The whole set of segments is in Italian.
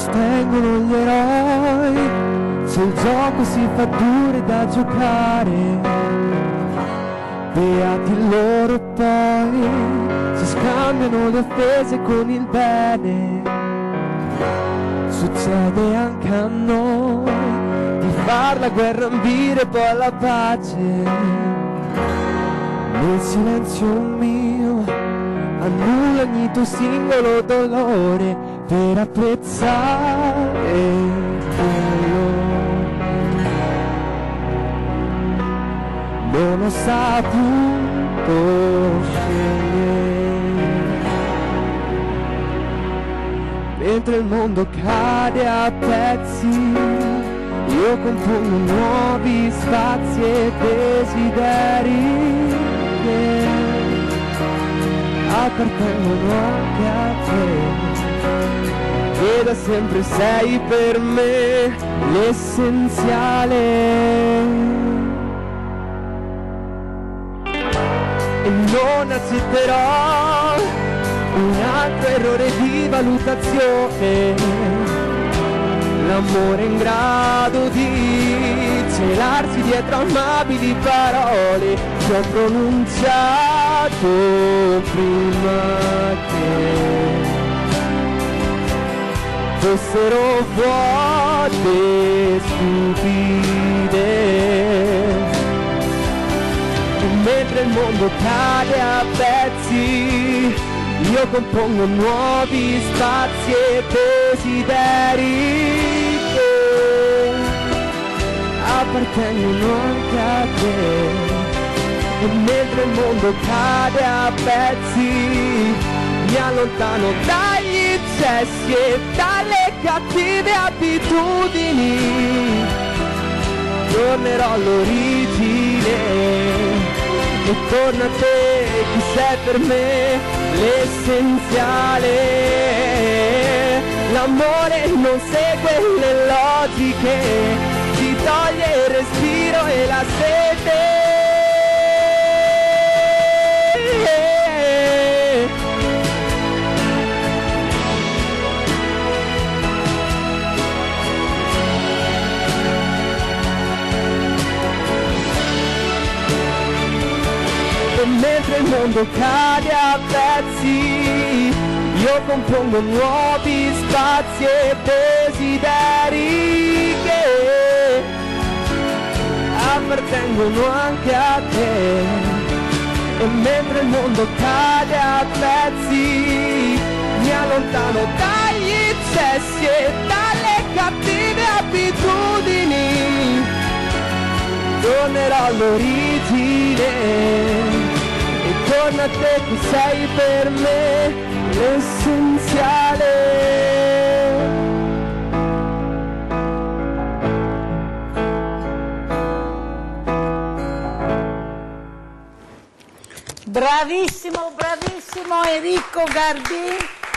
sostengono gli eroi, se il gioco si fa duro da giocare, beati loro poi, si scambiano le offese con il bene. Succede anche a noi di far la guerra ambire poi la pace. Nel silenzio mio annulla ogni tuo singolo dolore per apprezzare quello. Non ho saputo scegliere, mentre il mondo cade a pezzi, io compongo nuovi spazi e desideri che appartengono anche a te, e da sempre sei per me l'essenziale. E non accetterò un altro errore di valutazione, l'amore è in grado di celarsi dietro amabili parole che ho pronunciato prima che fossero vuote, stupide. E mentre il mondo cade a pezzi, io compongo nuovi spazi e desideri che appartengono anche a te. E mentre il mondo cade a pezzi, mi allontano dagli eccessi e dalle cattive abitudini. Tornerò all'origine e torna a te, chi sei per me l'essenziale. L'amore non segue le logiche, ti toglie il respiro e la sete. E mentre il mondo cade a pezzi, io compongo nuovi spazi e desideri che appartengono anche a te. E mentre il mondo cade a pezzi, mi allontano dagli eccessi e dalle cattive abitudini. Tornerò all'origine e torna a te, che sei per me l'essenziale. Bravissimo, bravissimo Enrico Gardin.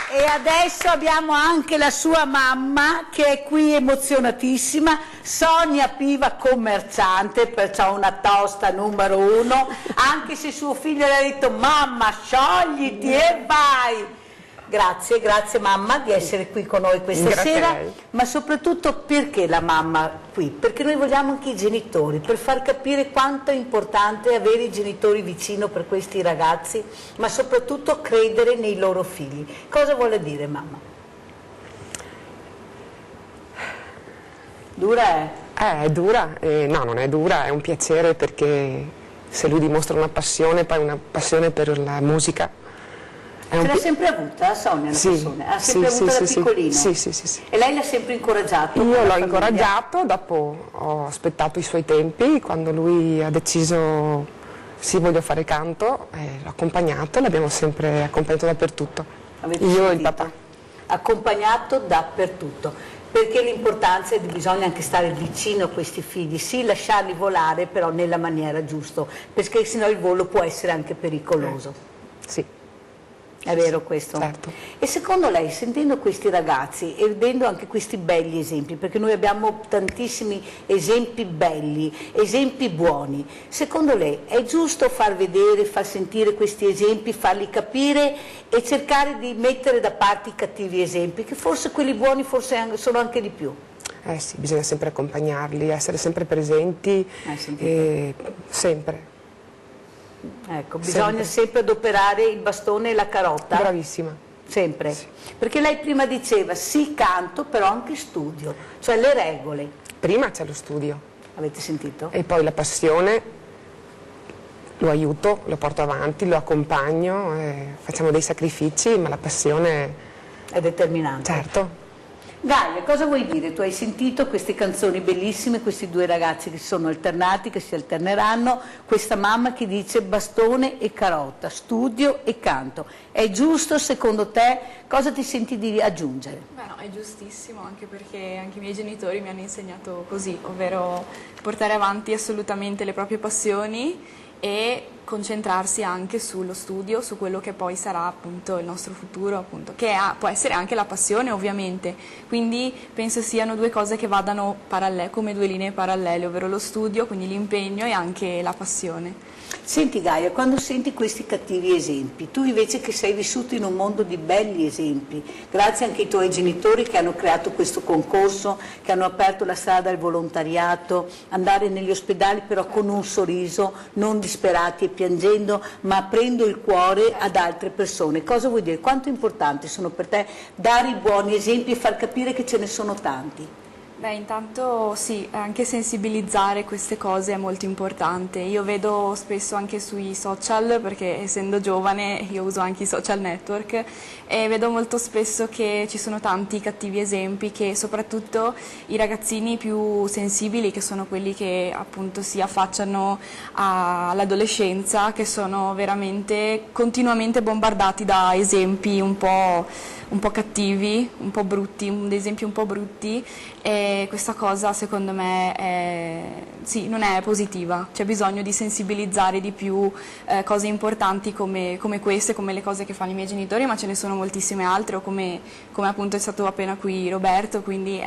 E adesso abbiamo anche la sua mamma che è qui emozionatissima, Sonia Piva, commerciante, perciò una tosta numero 1, anche se suo figlio le ha detto mamma sciogliti e vai. Grazie, grazie mamma di essere qui con noi questa sera, ma soprattutto perché la mamma qui? Perché noi vogliamo anche i genitori, per far capire quanto è importante avere i genitori vicino per questi ragazzi, ma soprattutto credere nei loro figli. Cosa vuole dire mamma? Dura è? È dura, no non è dura, è un piacere perché se lui dimostra una passione, poi una passione per la musica. Ce l'ha sempre avuta Sonia, sì, persona? Ha sempre avuta da piccolino? Sì. E lei l'ha sempre incoraggiato? Io l'ho incoraggiato, dopo ho aspettato i suoi tempi, quando lui ha deciso sì voglio fare canto, l'ho accompagnato, l'abbiamo sempre accompagnato dappertutto. Avete io sentito? e il papà. Accompagnato dappertutto, perché l'importanza è che bisogna anche stare vicino a questi figli, sì lasciarli volare però nella maniera giusta, perché sennò il volo può essere anche pericoloso. Sì. È vero questo? Certo. E secondo lei, sentendo questi ragazzi e vedendo anche questi belli esempi, perché noi abbiamo tantissimi esempi belli, esempi buoni, secondo lei è giusto far vedere, far sentire questi esempi, farli capire e cercare di mettere da parte i cattivi esempi, che forse quelli buoni sono anche di più? Eh sì, bisogna sempre accompagnarli, essere sempre presenti, sempre. Ecco, bisogna sempre adoperare il bastone e la carota. Bravissima. Sempre. Sì. Perché lei prima diceva sì canto, però anche studio, cioè le regole. Prima c'è lo studio. Avete sentito? E poi la passione, lo aiuto, lo porto avanti, lo accompagno, facciamo dei sacrifici, ma la passione... È determinante. Certo. Gaia, cosa vuoi dire? Tu hai sentito queste canzoni bellissime, questi due ragazzi che si sono alternati, che si alterneranno, questa mamma che dice bastone e carota, studio e canto. È giusto secondo te? Cosa ti senti di aggiungere? Beh no, è giustissimo, anche perché anche i miei genitori mi hanno insegnato così, ovvero portare avanti assolutamente le proprie passioni e concentrarsi anche sullo studio, su quello che poi sarà appunto il nostro futuro, appunto, che può essere anche la passione ovviamente, quindi penso siano due cose che vadano come due linee parallele, ovvero lo studio, quindi l'impegno e anche la passione. Senti Gaia, quando senti questi cattivi esempi, tu invece che sei vissuto in un mondo di belli esempi, grazie anche ai tuoi genitori che hanno creato questo concorso, che hanno aperto la strada al volontariato, andare negli ospedali però con un sorriso, non disperati e piangendo, ma aprendo il cuore ad altre persone. Cosa vuoi dire? Quanto importanti sono per te dare i buoni esempi e far capire che ce ne sono tanti? Beh, intanto sì, anche sensibilizzare queste cose è molto importante. Io vedo spesso anche sui social, perché essendo giovane io uso anche i social network, e vedo molto spesso che ci sono tanti cattivi esempi, che soprattutto i ragazzini più sensibili, che sono quelli che appunto si affacciano all'adolescenza, che sono veramente continuamente bombardati da esempi un po' cattivi, un po' brutti, esempi un po' brutti, e questa cosa secondo me sì, non è positiva. C'è bisogno di sensibilizzare di più cose importanti come queste, come le cose che fanno i miei genitori, ma ce ne sono moltissime altre, o come appunto è stato appena qui Roberto, quindi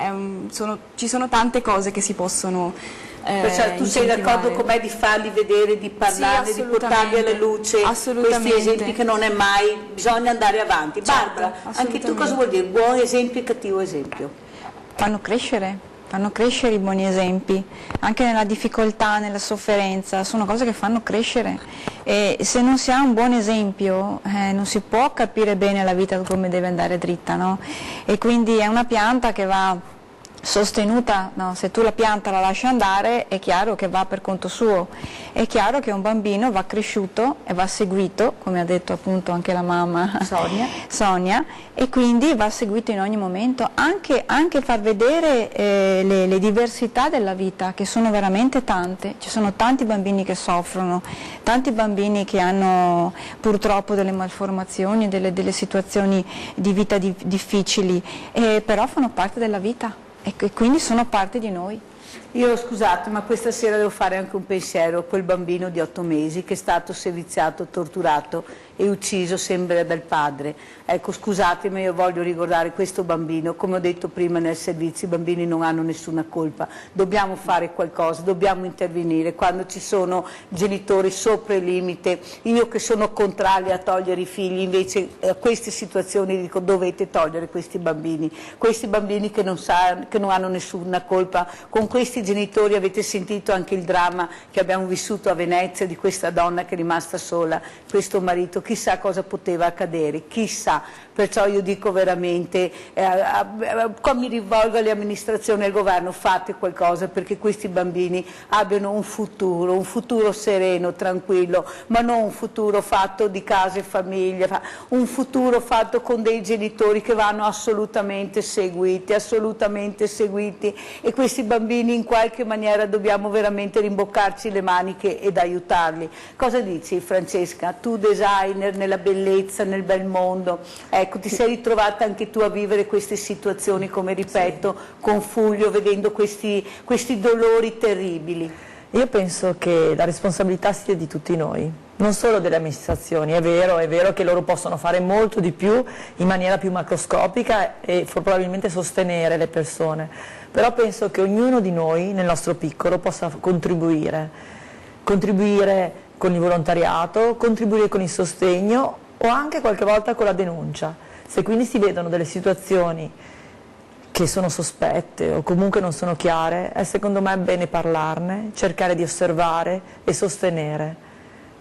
ci sono tante cose che si possono cioè, tu sei d'accordo con me di farli vedere, di parlarne, sì, di portarli alla luce, questi esempi che non è mai, bisogna andare avanti. Certo, Barbara, anche tu cosa vuol dire buon esempio e cattivo esempio? Fanno crescere i buoni esempi, anche nella difficoltà, nella sofferenza, sono cose che fanno crescere, e se non si ha un buon esempio non si può capire bene la vita come deve andare dritta, no? E quindi è una pianta che va sostenuta, no? Se tu la pianta la lasci andare è chiaro che va per conto suo, è chiaro che un bambino va cresciuto e va seguito, come ha detto appunto anche la mamma Sonia, e quindi va seguito in ogni momento, anche far vedere le diversità della vita, che sono veramente tante. Ci sono tanti bambini che soffrono, tanti bambini che hanno purtroppo delle malformazioni, delle situazioni di vita difficili, però fanno parte della vita. E quindi sono parte di noi. Io scusate, ma questa sera devo fare anche un pensiero a quel bambino di 8 mesi che è stato seviziato, torturato e ucciso sembra dal padre. Ecco, scusatemi, io voglio ricordare questo bambino, come ho detto prima nel servizio, i bambini non hanno nessuna colpa, dobbiamo fare qualcosa, dobbiamo intervenire quando ci sono genitori sopra il limite. Io che sono contraria a togliere i figli, invece a queste situazioni dico dovete togliere questi bambini che non hanno nessuna colpa. Con questi genitori avete sentito anche il dramma che abbiamo vissuto a Venezia di questa donna che è rimasta sola, questo marito, chissà cosa poteva accadere, chissà. Perciò io dico veramente, qua mi rivolgo alle amministrazioni e al governo, fate qualcosa perché questi bambini abbiano un futuro sereno, tranquillo, ma non un futuro fatto di casa e famiglia, un futuro fatto con dei genitori che vanno assolutamente seguiti, e questi bambini in qualche maniera dobbiamo veramente rimboccarci le maniche ed aiutarli. Cosa dici Francesca? Tu designer nella bellezza, nel bel mondo, ecco, ti sei ritrovata anche tu a vivere queste situazioni, come ripeto, con Fulvio, vedendo questi dolori terribili. Io penso che la responsabilità sia di tutti noi, non solo delle amministrazioni. È vero che loro possono fare molto di più in maniera più macroscopica e probabilmente sostenere le persone, però penso che ognuno di noi nel nostro piccolo possa contribuire con il volontariato, contribuire con il sostegno o anche qualche volta con la denuncia. Se quindi si vedono delle situazioni che sono sospette o comunque non sono chiare, è secondo me bene parlarne, cercare di osservare e sostenere,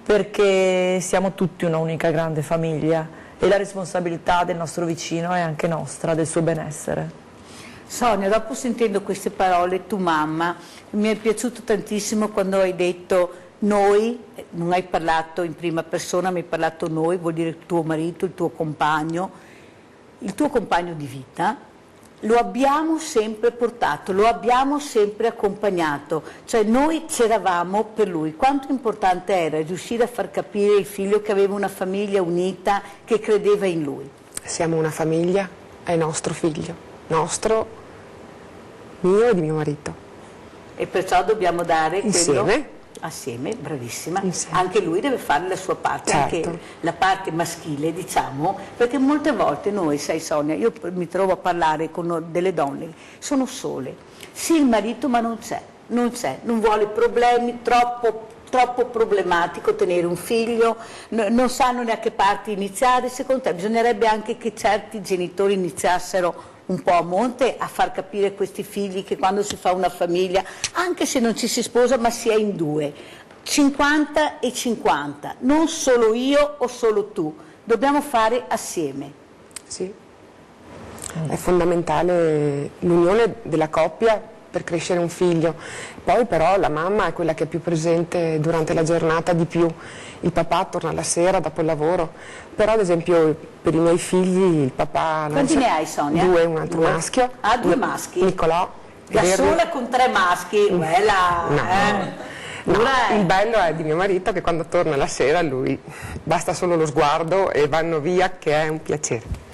perché siamo tutti una unica grande famiglia e la responsabilità del nostro vicino è anche nostra, del suo benessere. Sonia, dopo sentendo queste parole, tu mamma, mi è piaciuto tantissimo quando hai detto noi, non hai parlato in prima persona, ma hai parlato noi, vuol dire il tuo marito, il tuo compagno di vita. Lo abbiamo sempre portato, lo abbiamo sempre accompagnato, cioè noi c'eravamo per lui. Quanto importante era riuscire a far capire il figlio che aveva una famiglia unita, che credeva in lui. Siamo una famiglia, è nostro figlio, nostro, mio e di mio marito. E perciò dobbiamo dare insieme. quello assieme, bravissima. Insieme. Anche lui deve fare la sua parte, certo. Anche la parte maschile, diciamo, perché molte volte noi, sai Sonia, io mi trovo a parlare con delle donne, sono sole, sì il marito ma non c'è, non vuole problemi, troppo problematico tenere un figlio, non sanno ne a che parte iniziare. Secondo te bisognerebbe anche che certi genitori iniziassero un po' a monte a far capire a questi figli che quando si fa una famiglia, anche se non ci si sposa ma si è in due, 50 e 50, non solo io o solo tu, dobbiamo fare assieme. Sì, è fondamentale l'unione della coppia per crescere un figlio. Poi però la mamma è quella che è più presente durante la giornata di più, il papà torna la sera dopo il lavoro, però ad esempio per i miei figli il papà... Quanti ne hai Sonia? 2, un altro maschio. Ah, 2 maschi? Nicolò. Da sola con 3 maschi? Bella! No, il bello è di mio marito che quando torna la sera lui basta solo lo sguardo e vanno via, che è un piacere.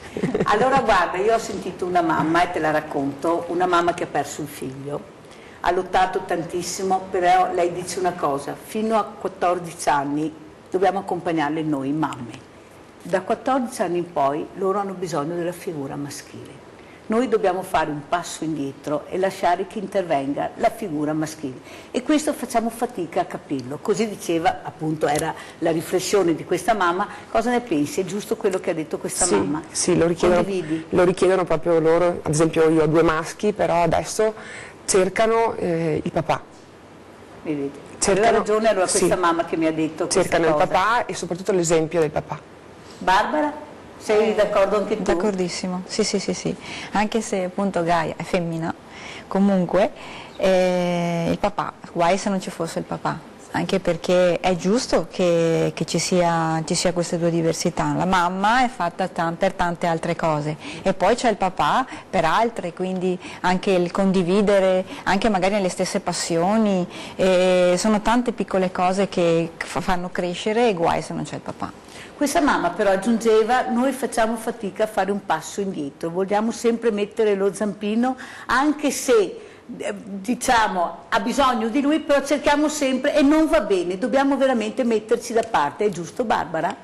Allora guarda, io ho sentito una mamma, e te la racconto, una mamma che ha perso il figlio, ha lottato tantissimo, però lei dice una cosa, fino a 14 anni dobbiamo accompagnarle noi mamme, da 14 anni in poi loro hanno bisogno della figura maschile. Noi dobbiamo fare un passo indietro e lasciare che intervenga la figura maschile, e questo facciamo fatica a capirlo. Così diceva, appunto era la riflessione di questa mamma. Cosa ne pensi? È giusto quello che ha detto questa mamma? Sì, lo richiedono proprio loro. Ad esempio io ho 2 maschi, però adesso cercano il papà. Mi vedi? Aveva ragione allora questa mamma che mi ha detto questa cercano cosa. Il papà e soprattutto l'esempio del papà. Barbara? Sei d'accordo anche tu? D'accordissimo, sì, anche se appunto Gaia è femmina, comunque il papà, guai se non ci fosse il papà, anche perché è giusto che ci sia queste 2 diversità. La mamma è fatta per tante altre cose e poi c'è il papà per altre, quindi anche il condividere, anche magari le stesse passioni, sono tante piccole cose che fanno crescere, e guai se non c'è il papà. Questa mamma però aggiungeva, noi facciamo fatica a fare un passo indietro, vogliamo sempre mettere lo zampino, anche se diciamo ha bisogno di lui, però cerchiamo sempre, e non va bene, dobbiamo veramente metterci da parte. È giusto Barbara?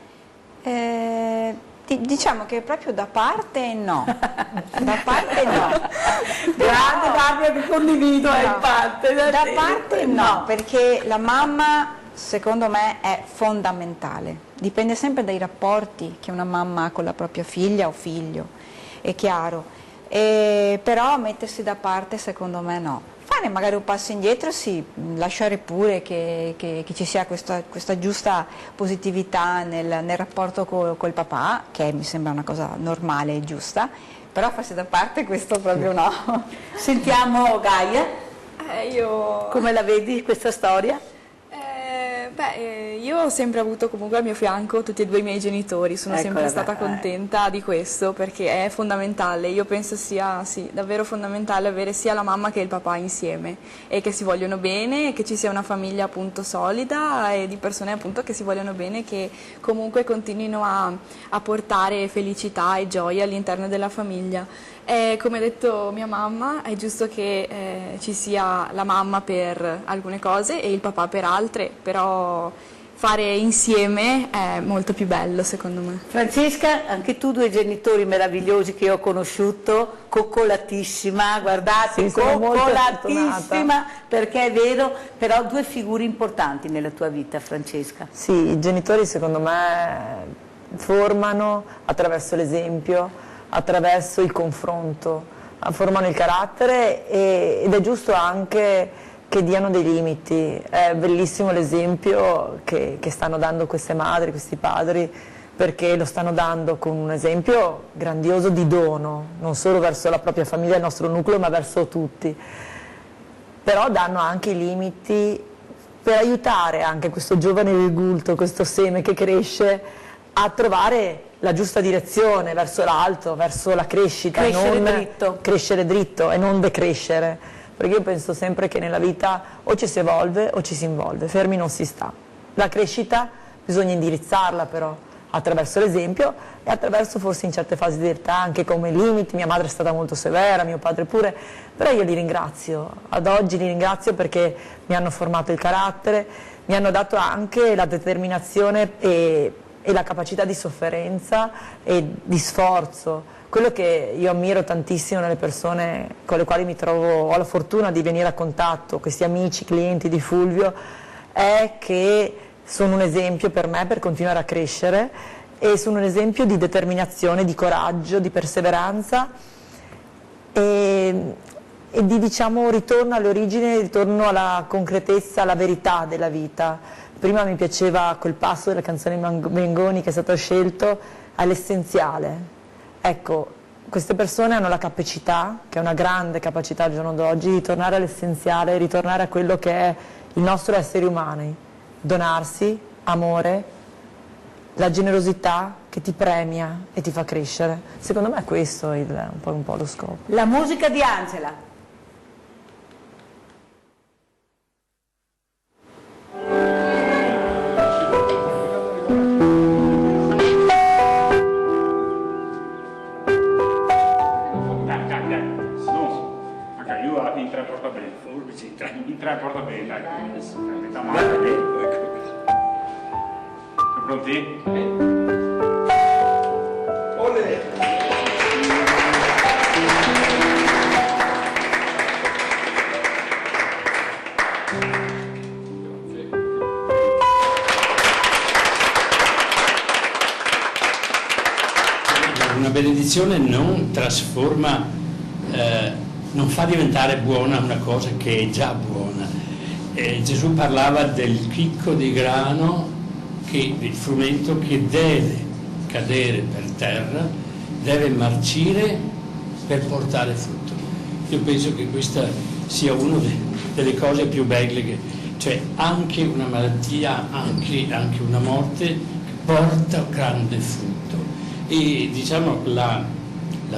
Diciamo che proprio da parte no, da parte no. Grande Barbara, che condivido, è in parte. Da parte no, perché la mamma secondo me è fondamentale, dipende sempre dai rapporti che una mamma ha con la propria figlia o figlio, è chiaro, però mettersi da parte secondo me no. Fare magari un passo indietro sì, lasciare pure che ci sia questa giusta positività nel rapporto col papà, che mi sembra una cosa normale e giusta, però farsi da parte questo proprio no. Sentiamo Gaia, come la vedi questa storia? Io ho sempre avuto comunque al mio fianco tutti e 2 i miei genitori, sono sempre stata contenta di questo, perché è fondamentale. Io penso sia davvero fondamentale avere sia la mamma che il papà insieme e che si vogliono bene, e che ci sia una famiglia appunto solida e di persone appunto che si vogliono bene, che comunque continuino a portare felicità e gioia all'interno della famiglia. Come ha detto mia mamma, è giusto che ci sia la mamma per alcune cose e il papà per altre, però fare insieme è molto più bello secondo me. Francesca, anche tu due genitori meravigliosi che ho conosciuto, coccolatissima, guardate, Sì, sono molto coccolatissima, perché è vero, però due figure importanti nella tua vita, Francesca. Sì, i genitori secondo me formano attraverso l'esempio, attraverso il confronto, formano il carattere ed è giusto anche che diano dei limiti. È bellissimo l'esempio che stanno dando queste madri, questi padri, perché lo stanno dando con un esempio grandioso di dono, non solo verso la propria famiglia, il nostro nucleo, ma verso tutti. Però danno anche i limiti per aiutare anche questo giovane virgulto, questo seme che cresce, a trovare la giusta direzione verso l'alto, verso la crescita, crescere dritto e non decrescere. Perché io penso sempre che nella vita o ci si evolve o ci si involve, fermi non si sta. La crescita bisogna indirizzarla però attraverso l'esempio e attraverso forse in certe fasi di età anche come limiti. Mia madre è stata molto severa, mio padre pure, però io li ringrazio, ad oggi li ringrazio perché mi hanno formato il carattere, mi hanno dato anche la determinazione e la capacità di sofferenza e di sforzo. Quello che io ammiro tantissimo nelle persone con le quali mi trovo, ho la fortuna di venire a contatto, questi amici, clienti di Fulvio, è che sono un esempio per me per continuare a crescere e sono un esempio di determinazione, di coraggio, di perseveranza e di, diciamo, ritorno alle origini, ritorno alla concretezza, alla verità della vita. Prima mi piaceva quel passo della canzone Mengoni che è stato scelto all'essenziale. Ecco, queste persone hanno la capacità, che è una grande capacità al giorno d'oggi, di tornare all'essenziale, ritornare a quello che è il nostro essere umani, donarsi, amore, la generosità che ti premia e ti fa crescere. Secondo me questo è un po' lo scopo. La musica di Angela. Porta bene, dai. Mettiamo anche bene. Siamo pronti? Olè! Una benedizione non trasforma, non fa diventare buona una cosa che è già buona. Gesù parlava del chicco di grano, il frumento che deve cadere per terra, deve marcire per portare frutto. Io penso che questa sia una delle cose più belle, cioè anche una malattia, anche una morte porta grande frutto. E diciamo la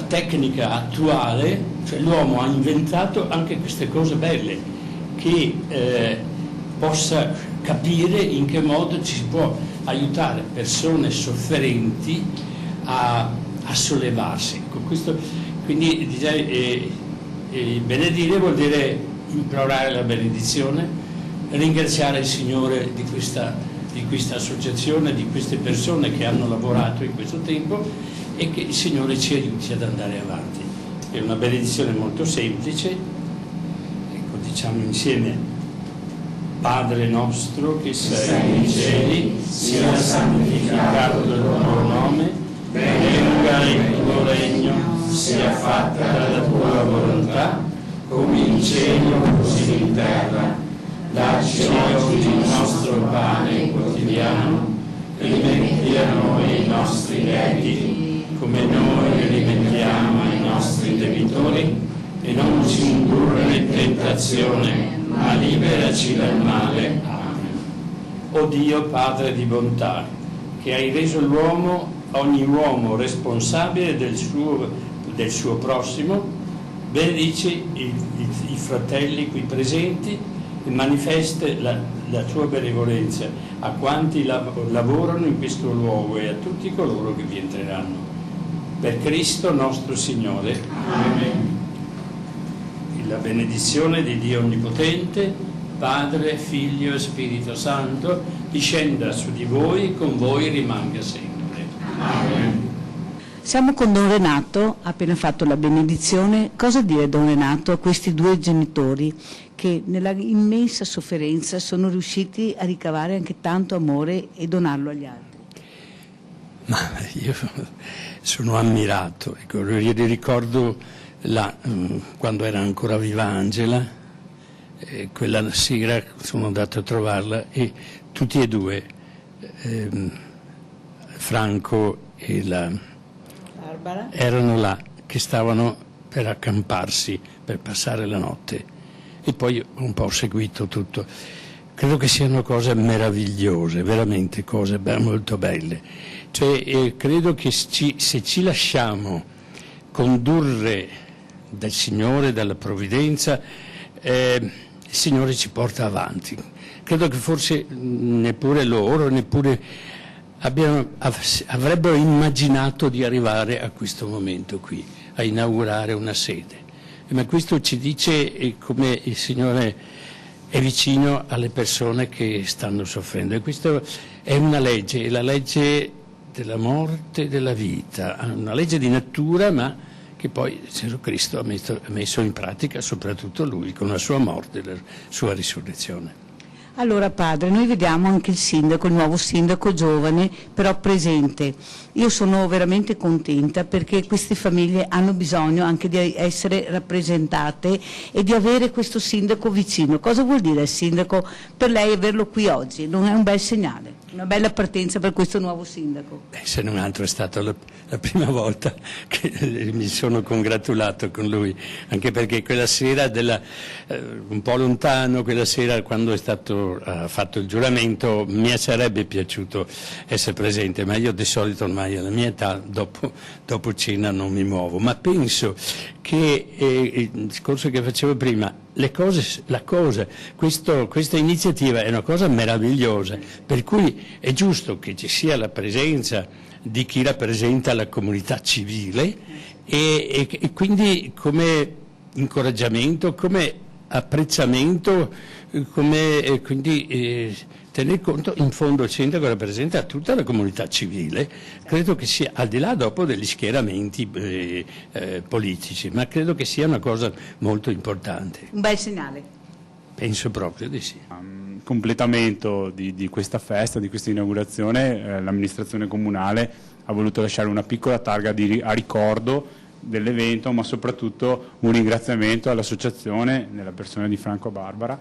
tecnica attuale, cioè l'uomo ha inventato anche queste cose belle, che possa capire in che modo ci si può aiutare persone sofferenti a sollevarsi. Quindi benedire vuol dire implorare la benedizione, ringraziare il Signore di questa associazione, di queste persone che hanno lavorato in questo tempo e che il Signore ci aiuti ad andare avanti. È una benedizione molto semplice. Diciamo insieme: Padre nostro che sei nei cieli, sia santificato il tuo nome, venga il tuo regno, sia fatta la tua volontà, come in cielo così in terra. Dacci oggi il nostro pane quotidiano, rimetti a noi i nostri debiti, come noi rimettiamo ai nostri debitori, e non ci indurre in tentazione, ma liberaci dal male. Amen. O Dio, Padre di bontà, che hai reso ogni uomo responsabile del suo prossimo, benedici i fratelli qui presenti e manifesta la tua benevolenza a quanti lavorano in questo luogo e a tutti coloro che vi entreranno. Per Cristo nostro Signore. Amen. La benedizione di Dio Onnipotente, Padre, Figlio e Spirito Santo, discenda su di voi, con voi rimanga sempre. Amen. Siamo con Don Renato, ha appena fatto la benedizione. Cosa dire, Don Renato, a questi due genitori che nella immensa sofferenza sono riusciti a ricavare anche tanto amore e donarlo agli altri? Ma io sono ammirato, ecco, io ricordo quando era ancora viva Angela, quella sera sono andato a trovarla e tutti e due, Franco e Barbara, erano là, che stavano per accamparsi, per passare la notte, e poi ho un po' seguito tutto. Credo che siano cose meravigliose, veramente cose molto belle. Cioè, credo che se ci lasciamo condurre dal Signore, dalla provvidenza, il Signore ci porta avanti. Credo che forse neppure loro, avrebbero immaginato di arrivare a questo momento qui, a inaugurare una sede. Ma questo ci dice come il Signore è vicino alle persone che stanno soffrendo. E questa è una legge, è la legge della morte e della vita, una legge di natura, ma che poi Gesù Cristo ha messo in pratica, soprattutto Lui, con la sua morte e la sua risurrezione. Allora padre, noi vediamo anche il sindaco, il nuovo sindaco giovane, però presente. Io sono veramente contenta perché queste famiglie hanno bisogno anche di essere rappresentate e di avere questo sindaco vicino. Cosa vuol dire il sindaco per lei averlo qui oggi? Non è un bel segnale, una bella partenza per questo nuovo sindaco? Se non altro è stata la prima volta che mi sono congratulato con lui, anche perché quella sera, un po' lontano, quella sera quando è stato fatto il giuramento, mi sarebbe piaciuto essere presente, ma io di solito ormai alla mia età dopo cena non mi muovo, ma penso che il discorso che facevo prima, questa iniziativa è una cosa meravigliosa, per cui è giusto che ci sia la presenza di chi rappresenta la comunità civile e quindi come incoraggiamento, come apprezzamento, quindi tener conto, in fondo il sindaco rappresenta tutta la comunità civile, credo che sia, al di là dopo degli schieramenti politici, ma credo che sia una cosa molto importante. Un bel segnale. Penso proprio di sì. Completamento di questa festa, di questa inaugurazione, l'amministrazione comunale ha voluto lasciare una piccola targa a ricordo dell'evento, ma soprattutto un ringraziamento all'associazione nella persona di Franco e Barbara,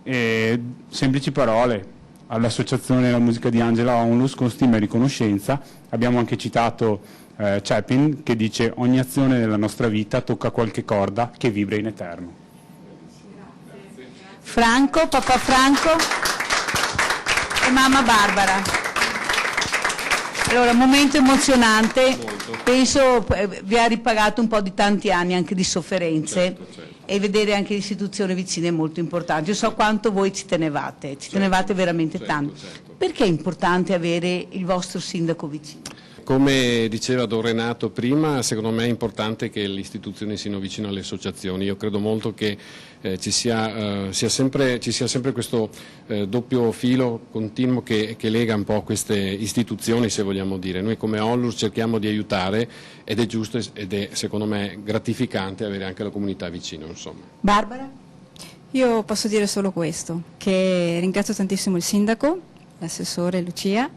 e semplici parole all'associazione La Musica di Angela Onlus con stima e riconoscenza. Abbiamo anche citato Chaplin, che dice: ogni azione nella nostra vita tocca qualche corda che vibra in eterno. Franco, papà Franco e mamma Barbara. Allora, momento emozionante, penso vi ha ripagato un po' di tanti anni anche di sofferenze, certo. E vedere anche l'istituzione vicina è molto importante. Io so quanto voi ci tenevate veramente tanto. Certo. Perché è importante avere il vostro sindaco vicino? Come diceva Don Renato prima, secondo me è importante che le istituzioni siano vicine alle associazioni. Io credo molto che ci sia sempre questo doppio filo continuo che lega un po' queste istituzioni, se vogliamo dire. Noi come Onlus cerchiamo di aiutare ed è giusto ed è, secondo me, gratificante avere anche la comunità vicino, insomma. Barbara? Io posso dire solo questo, che ringrazio tantissimo il sindaco, l'assessore Lucia,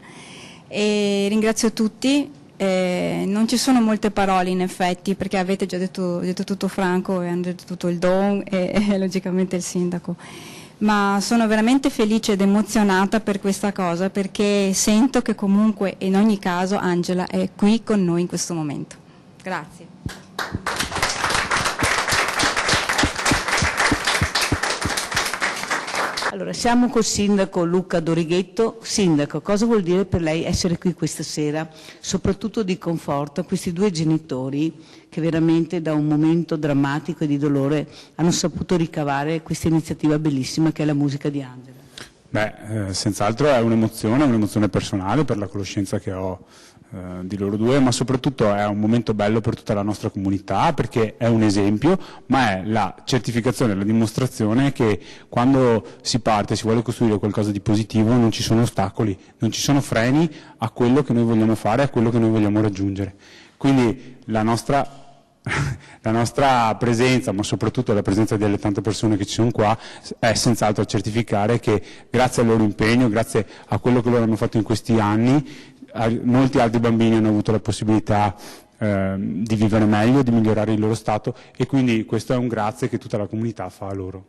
e ringrazio tutti. Non ci sono molte parole in effetti, perché avete già detto tutto Franco e hanno detto tutto il Don e logicamente il sindaco, ma sono veramente felice ed emozionata per questa cosa, perché sento che comunque in ogni caso Angela è qui con noi in questo momento. Grazie. Allora, siamo col sindaco Luca Dorighetto. Sindaco, cosa vuol dire per lei essere qui questa sera, soprattutto di conforto a questi due genitori che veramente da un momento drammatico e di dolore hanno saputo ricavare questa iniziativa bellissima che è La Musica di Angela? Senz'altro è un'emozione personale per la conoscenza che ho di loro due, ma soprattutto è un momento bello per tutta la nostra comunità, perché è un esempio, ma è la certificazione, la dimostrazione che quando si parte, si vuole costruire qualcosa di positivo, non ci sono ostacoli, non ci sono freni a quello che noi vogliamo fare, a quello che noi vogliamo raggiungere. Quindi la nostra presenza, ma soprattutto la presenza delle tante persone che ci sono qua, è senz'altro a certificare che grazie al loro impegno, grazie a quello che loro hanno fatto in questi anni, molti altri bambini hanno avuto la possibilità di vivere meglio, di migliorare il loro stato, e quindi questo è un grazie che tutta la comunità fa a loro.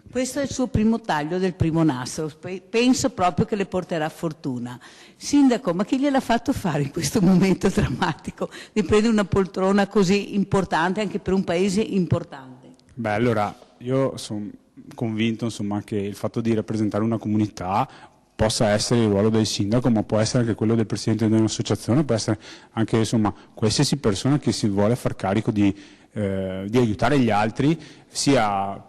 Questo è il suo primo taglio del primo nastro, penso proprio che le porterà fortuna. Sindaco, ma chi gliel'ha fatto fare in questo momento drammatico di prendere una poltrona così importante anche per un paese importante? Beh, allora, io sono convinto, insomma, che il fatto di rappresentare una comunità possa essere il ruolo del sindaco, ma può essere anche quello del presidente di un'associazione, può essere anche, insomma, qualsiasi persona che si vuole far carico di aiutare gli altri, sia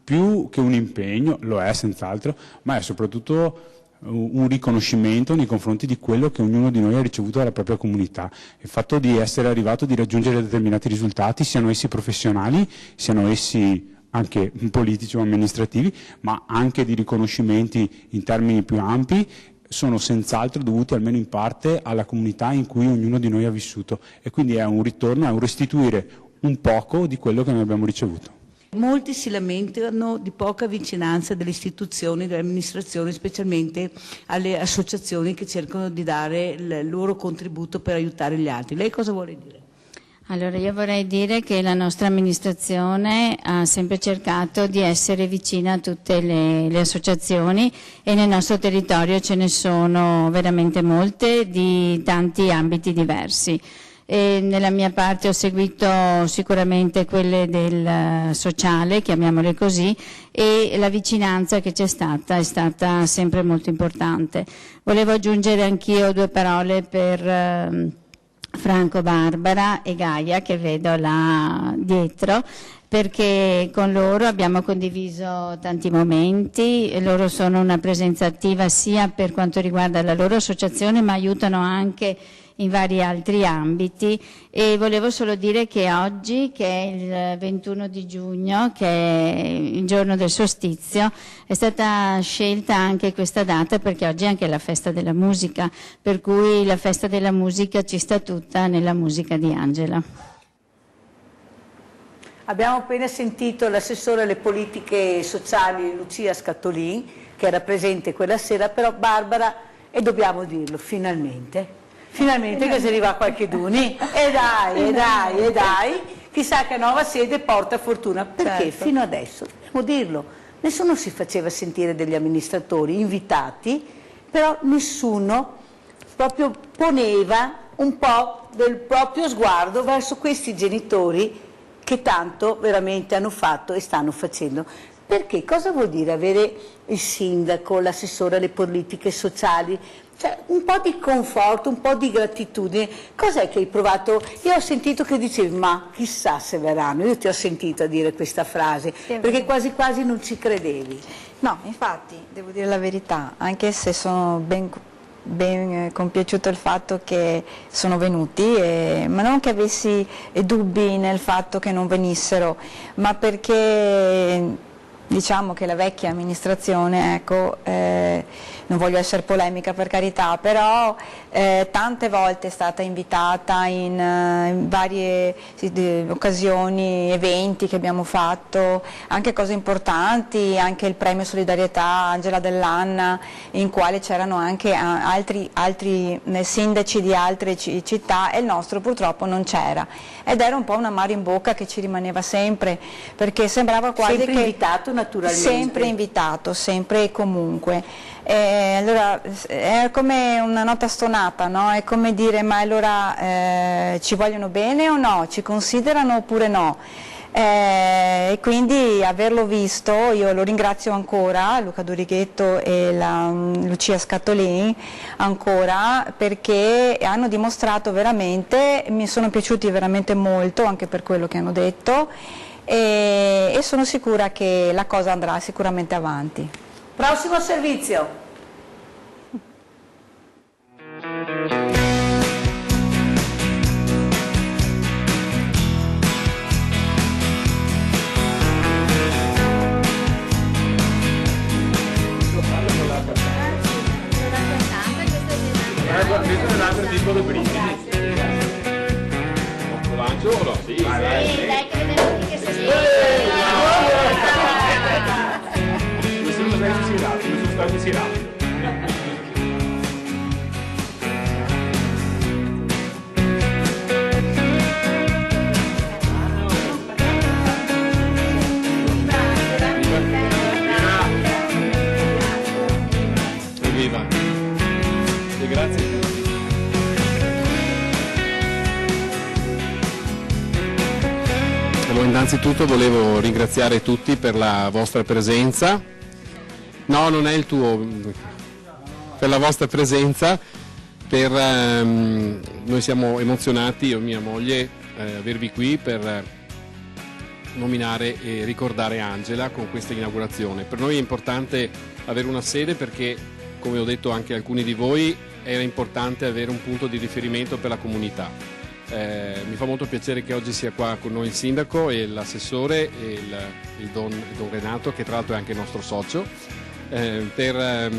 più che un impegno, lo è senz'altro, ma è soprattutto un riconoscimento nei confronti di quello che ognuno di noi ha ricevuto dalla propria comunità. Il fatto di essere arrivato, di raggiungere determinati risultati, siano essi professionali, siano essi anche politici o amministrativi, ma anche di riconoscimenti in termini più ampi, sono senz'altro dovuti almeno in parte alla comunità in cui ognuno di noi ha vissuto, e quindi è un ritorno, è un restituire un poco di quello che noi abbiamo ricevuto. Molti si lamentano di poca vicinanza delle istituzioni, delle amministrazioni, specialmente alle associazioni che cercano di dare il loro contributo per aiutare gli altri. Lei cosa vuole dire? Allora, io vorrei dire che la nostra amministrazione ha sempre cercato di essere vicina a tutte le associazioni, e nel nostro territorio ce ne sono veramente molte di tanti ambiti diversi. E nella mia parte ho seguito sicuramente quelle del sociale, chiamiamole così, e la vicinanza che c'è stata è stata sempre molto importante. Volevo aggiungere anch'io due parole per Franco, Barbara e Gaia, che vedo là dietro, perché con loro abbiamo condiviso tanti momenti, e loro sono una presenza attiva sia per quanto riguarda la loro associazione, ma aiutano anche in vari altri ambiti. E volevo solo dire che oggi, che è il 21 di giugno, che è il giorno del solstizio, è stata scelta anche questa data perché oggi è anche la festa della musica, per cui la festa della musica ci sta tutta nella musica di Angela. Abbiamo appena sentito l'assessore alle politiche sociali Lucia Scattolin, che era presente quella sera, però Barbara, e dobbiamo dirlo, finalmente che si arriva a qualche duni, e dai, chissà che nuova sede porta fortuna, perché certo. Fino adesso, dobbiamo dirlo, nessuno si faceva sentire degli amministratori invitati, però nessuno proprio poneva un po' del proprio sguardo verso questi genitori che tanto veramente hanno fatto e stanno facendo. Perché cosa vuol dire avere il sindaco, l'assessore alle politiche sociali? Cioè, un po' di conforto, un po' di gratitudine. Cos'è che hai provato? Io ho sentito che dicevi, ma chissà se verranno. Io ti ho sentito dire questa frase, perché quasi quasi non ci credevi. No, infatti, devo dire la verità, anche se sono ben compiaciuto il fatto che sono venuti, ma non che avessi dubbi nel fatto che non venissero, ma perché diciamo che la vecchia amministrazione, ecco, non voglio essere polemica per carità, però tante volte è stata invitata in varie occasioni, eventi che abbiamo fatto, anche cose importanti, anche il premio solidarietà Angela dell'Anna, in quale c'erano anche altri sindaci di altre città, e il nostro purtroppo non c'era, ed era un po' un amaro in bocca che ci rimaneva sempre, perché sembrava quasi sempre invitato naturalmente. Sempre invitato, sempre e comunque. Allora è come una nota stonata, no? È come dire, ma allora ci vogliono bene o no? Ci considerano oppure no? E quindi averlo visto, io lo ringrazio ancora, Luca Dorighetto e Lucia Scattolin ancora, perché hanno dimostrato veramente, mi sono piaciuti veramente molto anche per quello che hanno detto, e sono sicura che la cosa andrà sicuramente avanti. Prossimo servizio. piccolo brindisi. Lancio o no? Sì, dai, credevo che sì. Nessuno sono stati sirati. Evviva! E grazie a tutti. Allora, innanzitutto volevo ringraziare tutti per la vostra presenza. No, non è il tuo. Per la vostra presenza. Noi siamo emozionati, io e mia moglie, avervi qui per nominare e ricordare Angela con questa inaugurazione. Per noi è importante avere una sede perché, come ho detto anche a alcuni di voi, era importante avere un punto di riferimento per la comunità. Mi fa molto piacere che oggi sia qua con noi il sindaco e l'assessore e il don Renato, che tra l'altro è anche il nostro socio, per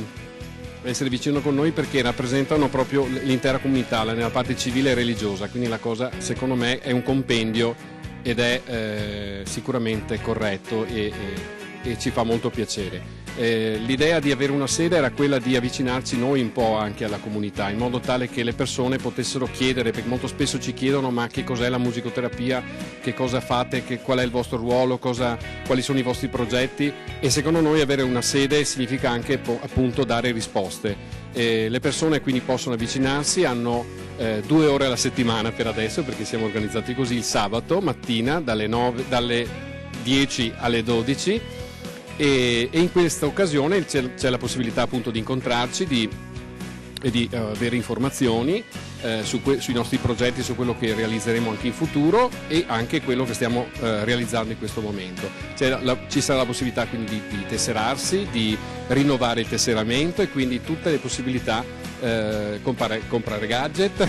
essere vicino con noi, perché rappresentano proprio l'intera comunità nella parte civile e religiosa, quindi la cosa secondo me è un compendio ed è sicuramente corretto e ci fa molto piacere. L'idea di avere una sede era quella di avvicinarci noi un po' anche alla comunità, in modo tale che le persone potessero chiedere, perché molto spesso ci chiedono ma che cos'è la musicoterapia, che cosa fate, qual è il vostro ruolo, quali sono i vostri progetti, e secondo noi avere una sede significa anche appunto dare risposte. Le persone quindi possono avvicinarsi, hanno 2 ore alla settimana per adesso, perché siamo organizzati così, il sabato mattina dalle 10 alle 12, e in questa occasione c'è la possibilità appunto di incontrarci e di avere informazioni sui nostri progetti, su quello che realizzeremo anche in futuro e anche quello che stiamo realizzando in questo momento. Ci sarà la possibilità quindi di tesserarsi, di rinnovare il tesseramento, e quindi tutte le possibilità, comprare gadget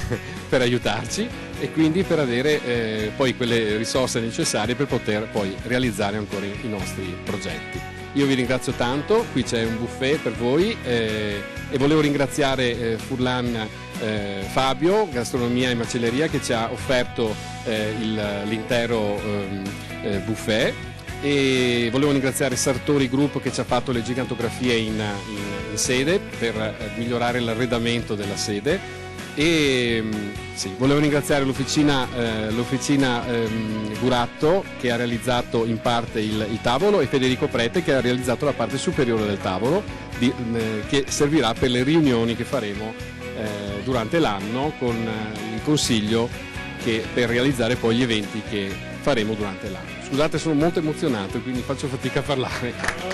per aiutarci e quindi per avere poi quelle risorse necessarie per poter poi realizzare ancora i nostri progetti. Io vi ringrazio tanto, qui c'è un buffet per voi e volevo ringraziare Furlan Fabio, Gastronomia e Macelleria, che ci ha offerto l'intero buffet, e volevo ringraziare Sartori Group, che ci ha fatto le gigantografie in sede per migliorare l'arredamento della sede, e sì, volevo ringraziare l'officina Guratto, che ha realizzato in parte il tavolo, e Federico Prete, che ha realizzato la parte superiore del tavolo, che servirà per le riunioni che faremo durante l'anno con il Consiglio, per realizzare poi gli eventi che faremo durante l'anno. Scusate, sono molto emozionato, quindi faccio fatica a parlare.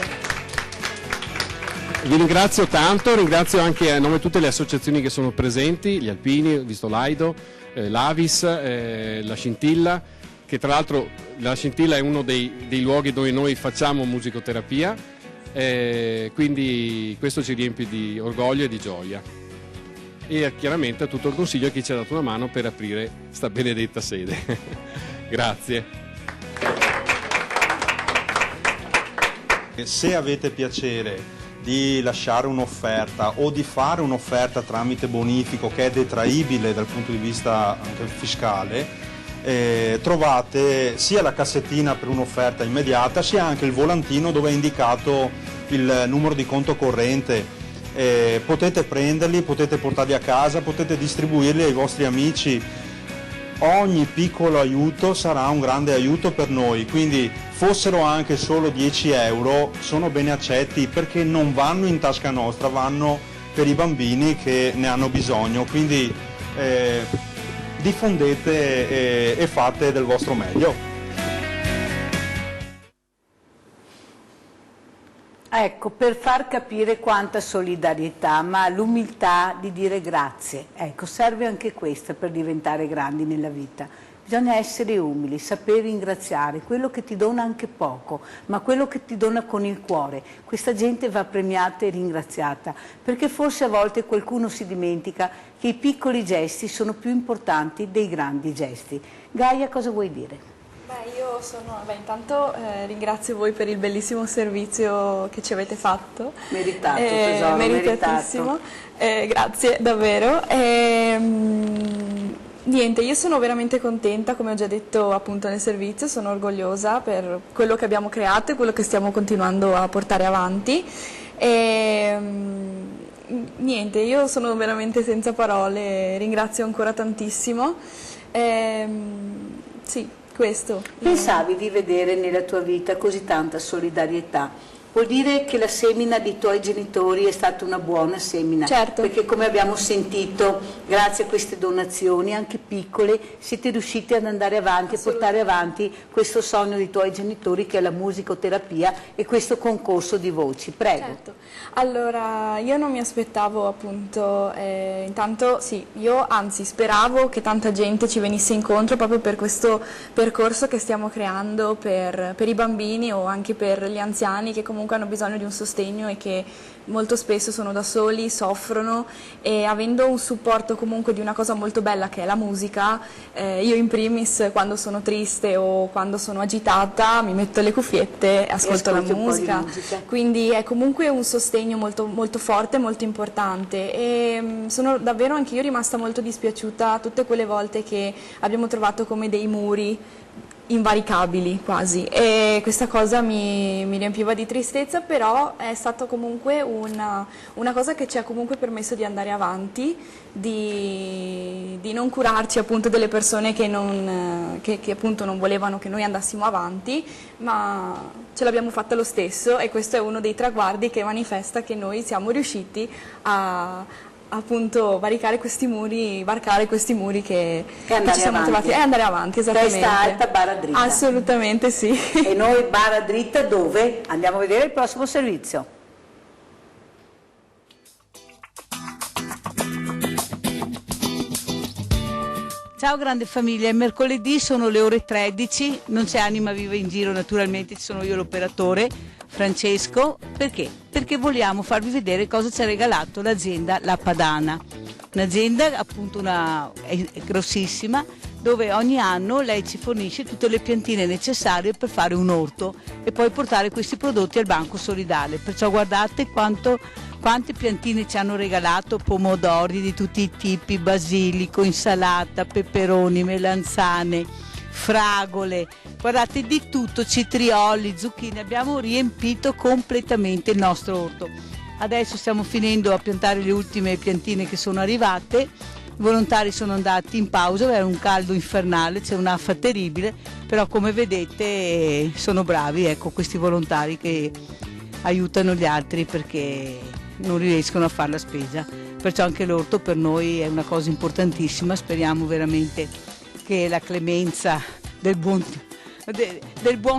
Vi ringrazio tanto, ringrazio anche a nome di tutte le associazioni che sono presenti, gli Alpini, ho visto l'Aido, l'Avis, la Scintilla, che tra l'altro la Scintilla è uno dei luoghi dove noi facciamo musicoterapia, quindi questo ci riempie di orgoglio e di gioia. E chiaramente a tutto il Consiglio, che ci ha dato una mano per aprire sta benedetta sede. Grazie. Se avete piacere di lasciare un'offerta o di fare un'offerta tramite bonifico che è detraibile dal punto di vista anche fiscale, trovate sia la cassettina per un'offerta immediata, sia anche il volantino dove è indicato il numero di conto corrente. Potete prenderli, potete portarli a casa, potete distribuirli ai vostri amici. Ogni piccolo aiuto sarà un grande aiuto per noi, quindi fossero anche solo 10 euro sono ben accetti, perché non vanno in tasca nostra, vanno per i bambini che ne hanno bisogno, quindi diffondete e fate del vostro meglio. Ecco, per far capire quanta solidarietà, ma l'umiltà di dire grazie. Ecco, serve anche questa per diventare grandi nella vita. Bisogna essere umili, saper ringraziare quello che ti dona anche poco, ma quello che ti dona con il cuore. Questa gente va premiata e ringraziata, perché forse a volte qualcuno si dimentica che i piccoli gesti sono più importanti dei grandi gesti. Gaia, cosa vuoi dire? Intanto ringrazio voi per il bellissimo servizio che ci avete fatto. Meritato, tesoro, meritatissimo. Grazie, davvero. Niente, io sono veramente contenta, come ho già detto appunto nel servizio, sono orgogliosa per quello che abbiamo creato e quello che stiamo continuando a portare avanti. Niente, io sono veramente senza parole, ringrazio ancora tantissimo. Sì, questo. Pensavi di vedere nella tua vita così tanta solidarietà? Vuol dire che la semina dei tuoi genitori è stata una buona semina, certo. Perché come abbiamo sentito, grazie a queste donazioni, anche piccole, siete riusciti ad andare avanti e portare avanti questo sogno dei tuoi genitori che è la musicoterapia e questo concorso di voci. Prego. Certo. Allora, io non mi aspettavo appunto, intanto sì, io anzi speravo che tanta gente ci venisse incontro proprio per questo percorso che stiamo creando per i bambini o anche per gli anziani che comunque hanno bisogno di un sostegno e che molto spesso sono da soli, soffrono, e avendo un supporto comunque di una cosa molto bella che è la musica, io in primis quando sono triste o quando sono agitata mi metto le cuffiette e ascolto la musica, quindi è comunque un sostegno molto, molto forte, molto importante, e sono davvero anche io rimasta molto dispiaciuta tutte quelle volte che abbiamo trovato come dei muri invaricabili quasi, e questa cosa mi riempiva di tristezza, però è stato comunque una cosa che ci ha comunque permesso di andare avanti, di non curarci appunto delle persone che appunto non volevano che noi andassimo avanti, ma ce l'abbiamo fatta lo stesso, e questo è uno dei traguardi che manifesta che noi siamo riusciti a appunto varcare questi muri che ci siamo trovati, e andare avanti, esattamente. Testa alta, barra dritta. Assolutamente sì. E noi barra dritta dove? Andiamo a vedere il prossimo servizio. Ciao grande famiglia, è mercoledì, sono le ore 13, non c'è anima viva in giro, naturalmente ci sono io l'operatore Francesco. Perché? Perché vogliamo farvi vedere cosa ci ha regalato l'azienda La Padana, un'azienda appunto grossissima, dove ogni anno lei ci fornisce tutte le piantine necessarie per fare un orto e poi portare questi prodotti al banco solidale, perciò guardate quante piantine ci hanno regalato, pomodori di tutti i tipi, basilico, insalata, peperoni, melanzane, fragole, guardate di tutto, cetrioli, zucchine, abbiamo riempito completamente il nostro orto. Adesso stiamo finendo a piantare le ultime piantine che sono arrivate, i volontari sono andati in pausa, era un caldo infernale, c'è un'affa terribile, però come vedete sono bravi, ecco, questi volontari che aiutano gli altri perché non riescono a fare la spesa, perciò anche l'orto per noi è una cosa importantissima. Speriamo veramente che la clemenza del buon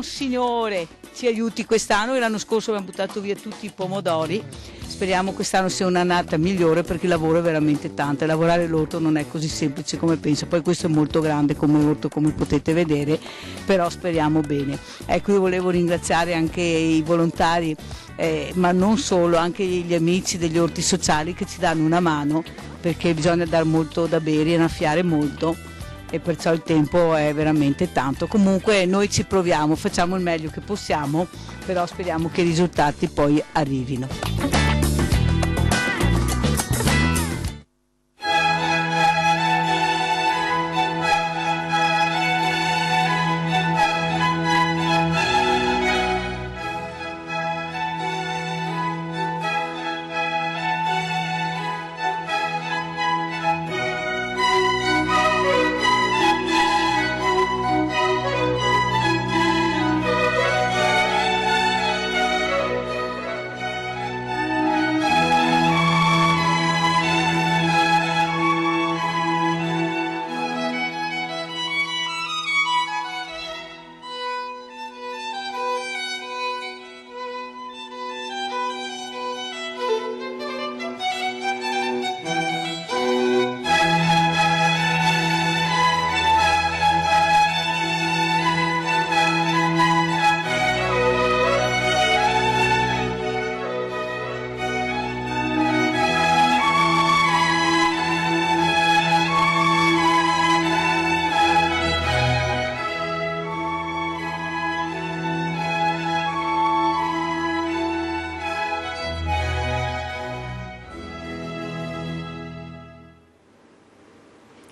Signore ci aiuti quest'anno. L'anno scorso abbiamo buttato via tutti i pomodori, speriamo quest'anno sia un'annata migliore perché il lavoro è veramente tanto, e lavorare l'orto non è così semplice come pensa, poi questo è molto grande come orto come potete vedere, però speriamo bene. Ecco, io volevo ringraziare anche i volontari, ma non solo, anche gli amici degli orti sociali che ci danno una mano, perché bisogna dar molto da bere e annaffiare molto, e perciò il tempo è veramente tanto. Comunque noi ci proviamo, facciamo il meglio che possiamo, però speriamo che i risultati poi arrivino.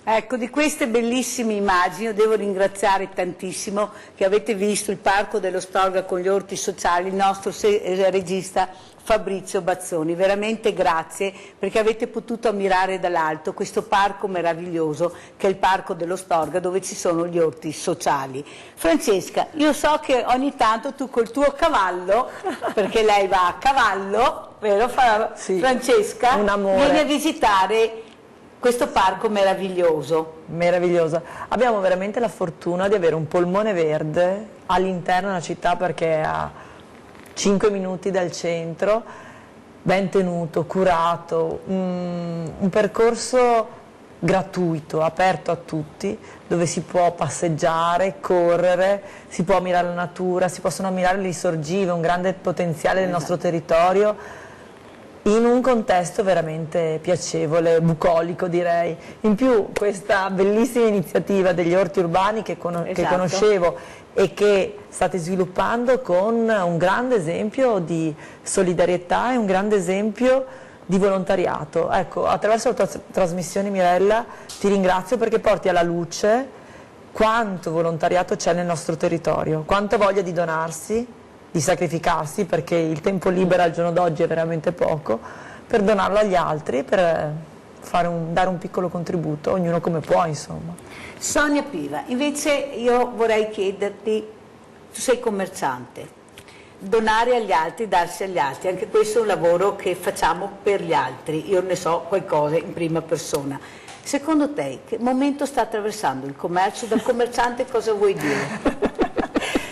Ecco, di queste bellissime immagini io devo ringraziare tantissimo che avete visto il Parco dello Storga con gli orti sociali, il nostro regista Fabrizio Bazzoni. Veramente grazie perché avete potuto ammirare dall'alto questo parco meraviglioso che è il Parco dello Storga dove ci sono gli orti sociali. Francesca, io so che ogni tanto tu col tuo cavallo, perché lei va a cavallo, vero Sì, Francesca? un amore. Vieni a visitare questo parco meraviglioso. Meraviglioso. Abbiamo veramente la fortuna di avere un polmone verde all'interno della città perché è a 5 minuti dal centro, ben tenuto, curato, un percorso gratuito, aperto a tutti, dove si può passeggiare, correre, si può ammirare la natura, si possono ammirare le risorgive, un grande potenziale del nostro territorio, in un contesto veramente piacevole, bucolico direi. In più questa bellissima iniziativa degli orti urbani che conoscevo e che state sviluppando con un grande esempio di solidarietà e un grande esempio di volontariato. Ecco, attraverso la tua trasmissione, Mirella, ti ringrazio perché porti alla luce quanto volontariato c'è nel nostro territorio, quanta voglia di donarsi, di sacrificarsi, perché il tempo libero al giorno d'oggi è veramente poco, per donarlo agli altri, per dare un piccolo contributo, ognuno come può, insomma. Sonia Piva, invece io vorrei chiederti, tu sei commerciante, donare agli altri, darsi agli altri, anche questo è un lavoro che facciamo per gli altri, io ne so qualcosa in prima persona. Secondo te che momento sta attraversando il commercio? Da commerciante cosa vuoi dire?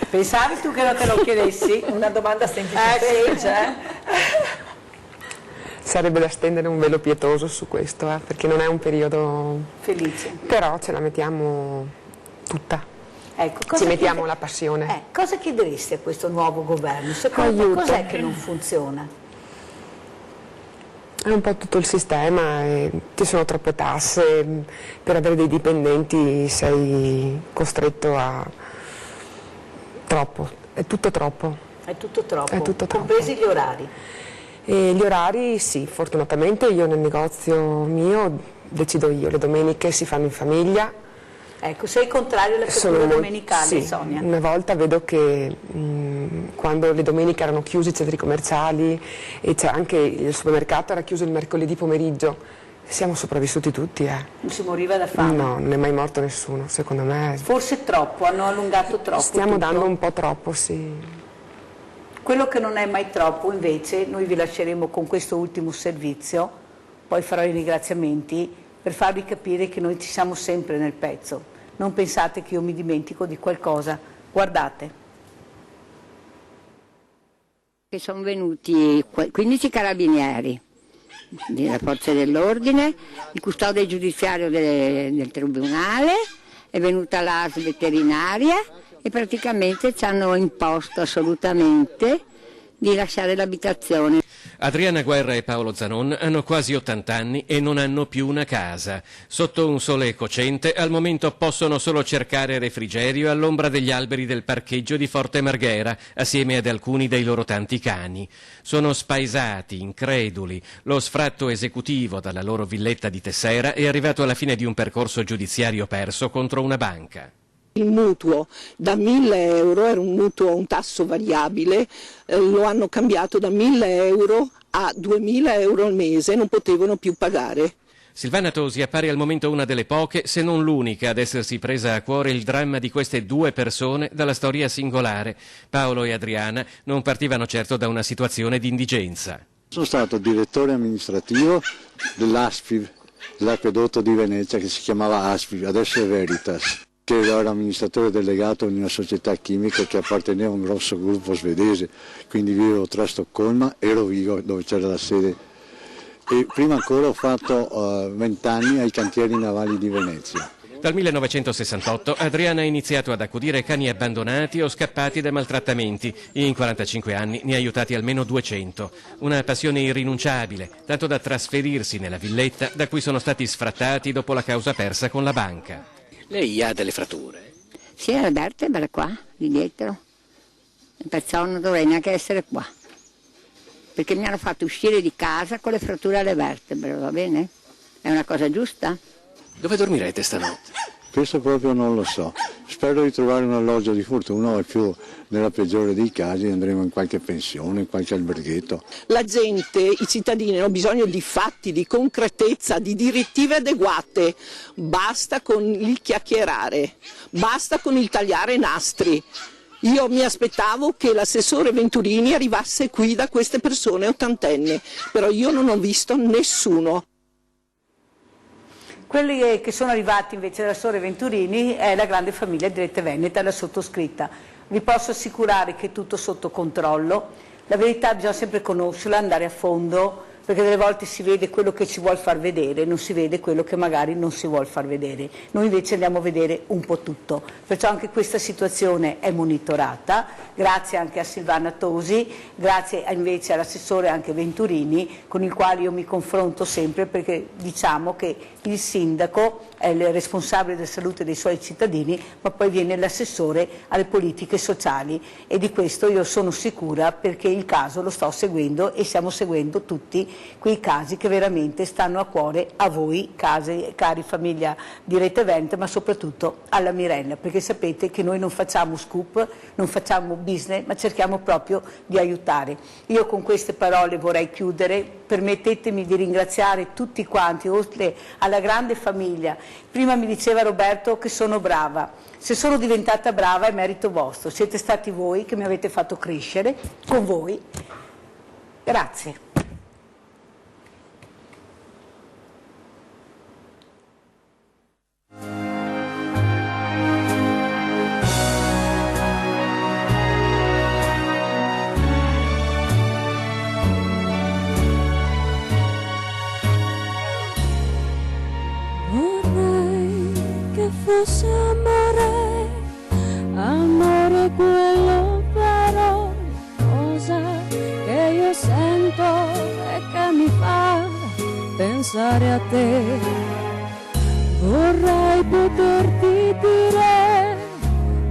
Pensavi tu che non te lo chiedessi? Una domanda semplice. Sarebbe da stendere un velo pietoso su questo, perché non è un periodo felice. Però ce la mettiamo tutta. Ecco, ci mettiamo la passione. Cosa chiederesti a questo nuovo governo? Secondo te cos'è che non funziona? È un po' tutto il sistema, ci sono troppe tasse, per avere dei dipendenti sei costretto a... Troppo, è tutto troppo. È tutto troppo, è tutto troppo. Compresi gli orari? Gli orari sì, fortunatamente io nel negozio mio decido io, le domeniche si fanno in famiglia. Ecco, sei contrario alle aperture domenicali, sì, Sonia? Una volta vedo che quando le domeniche erano chiusi i centri commerciali e anche il supermercato era chiuso il mercoledì pomeriggio, siamo sopravvissuti tutti. Non si moriva da fame? No, non è mai morto nessuno, secondo me. Forse troppo, hanno allungato troppo. Stiamo dando un po' troppo, sì. Quello che non è mai troppo, invece, noi vi lasceremo con questo ultimo servizio, poi farò i ringraziamenti, per farvi capire che noi ci siamo sempre nel pezzo. Non pensate che io mi dimentico di qualcosa. Guardate. Che sono venuti 15 carabinieri delle forze dell'ordine, il custode giudiziario del tribunale, è venuta l'AS veterinaria e praticamente ci hanno imposto assolutamente di lasciare l'abitazione. Adriana Guerra e Paolo Zanon hanno quasi 80 anni e non hanno più una casa. Sotto un sole cocente al momento possono solo cercare refrigerio all'ombra degli alberi del parcheggio di Forte Marghera, assieme ad alcuni dei loro tanti cani. Sono spaesati, increduli. Lo sfratto esecutivo dalla loro villetta di Tessera è arrivato alla fine di un percorso giudiziario perso contro una banca. Il mutuo da 1.000 euro, era un mutuo un tasso variabile, lo hanno cambiato da 1.000 euro a 2.000 euro al mese, non potevano più pagare. Silvana Tosi appare al momento una delle poche, se non l'unica, ad essersi presa a cuore il dramma di queste due persone dalla storia singolare. Paolo e Adriana non partivano certo da una situazione di indigenza. Sono stato direttore amministrativo dell'ASPI, dell'acquedotto di Venezia, che si chiamava ASPI, adesso è Veritas, che ero amministratore delegato in una società chimica che apparteneva a un grosso gruppo svedese, quindi vivevo tra Stoccolma e Rovigo, dove c'era la sede. E prima ancora ho fatto 20 anni ai cantieri navali di Venezia. Dal 1968 Adriana ha iniziato ad accudire cani abbandonati o scappati da maltrattamenti. In 45 anni ne ha aiutati almeno 200. Una passione irrinunciabile, tanto da trasferirsi nella villetta da cui sono stati sfrattati dopo la causa persa con la banca. Lei ha delle fratture? Sì, le vertebre qua, di dietro. Perciò non dovrei neanche essere qua. Perché mi hanno fatto uscire di casa con le fratture alle vertebre, va bene? È una cosa giusta? Dove dormirete stanotte? Questo proprio non lo so. Spero di trovare un alloggio di fortuna, o più nella peggiore dei casi andremo in qualche pensione, in qualche alberghetto. La gente, i cittadini hanno bisogno di fatti, di concretezza, di direttive adeguate. Basta con il chiacchierare, basta con il tagliare nastri. Io mi aspettavo che l'assessore Venturini arrivasse qui da queste persone ottantenni, però io non ho visto nessuno. Quelli che sono arrivati invece dall'assessore Venturini è la grande famiglia di Rete Veneta, la sottoscritta. Vi posso assicurare che è tutto sotto controllo. La verità bisogna sempre conoscerla, andare a fondo, perché delle volte si vede quello che ci vuol far vedere, non si vede quello che magari non si vuol far vedere. Noi invece andiamo a vedere un po' tutto, perciò anche questa situazione è monitorata, grazie anche a Silvana Tosi, grazie invece all'assessore anche Venturini, con il quale io mi confronto sempre, perché diciamo che il sindaco è il responsabile della salute dei suoi cittadini, ma poi viene l'assessore alle politiche sociali, e di questo io sono sicura, perché il caso lo sto seguendo e stiamo seguendo tutti quei casi che veramente stanno a cuore a voi, cari famiglia di Rete Veneta, ma soprattutto alla Mirella, perché sapete che noi non facciamo scoop, non facciamo business, ma cerchiamo proprio di aiutare. Io con queste parole vorrei chiudere. Permettetemi di ringraziare tutti quanti, oltre alla grande famiglia. Prima mi diceva Roberto che sono brava. Se sono diventata brava è merito vostro, siete stati voi che mi avete fatto crescere, con voi. Grazie. Fosse amore, amore quello vero, cosa che io sento e che mi fa pensare a te. Vorrei poterti dire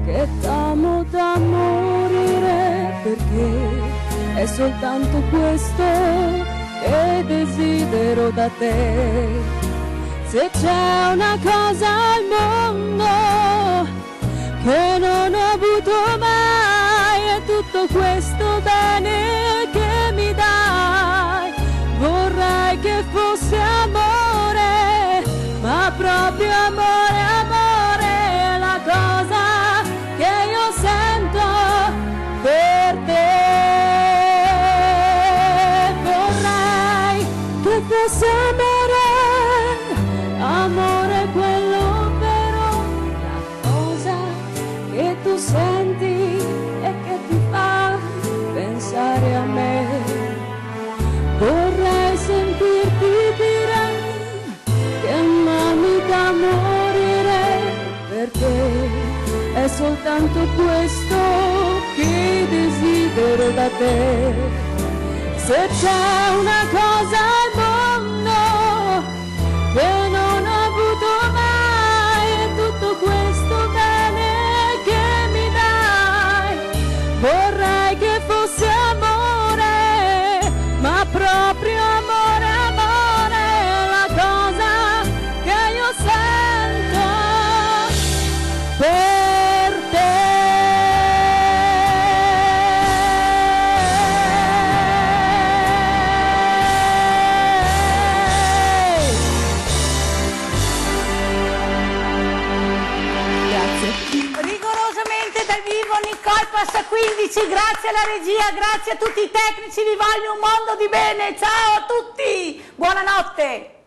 che t'amo da morire, perché è soltanto questo che desidero da te. Se c'è una cosa al mondo che non ho avuto mai, è tutto questo bene che mi dai. Vorrei che fosse amore, ma proprio amore, amore è la cosa che io sento per te. Vorrei che fosse amore, amore quello vero, la cosa che tu senti e che ti fa pensare a me. Vorrei sentirti dire che ami da morire, perché è soltanto questo che desidero da te. Se c'è una cosa al mondo che non ho avuto mai, è tutto questo bene che mi dai. Vorrei che fosse amore, ma proprio amore, amore è la cosa che io sento per te. Nicole Passa 15, grazie alla regia, grazie a tutti i tecnici, vi voglio un mondo di bene, ciao a tutti, buonanotte.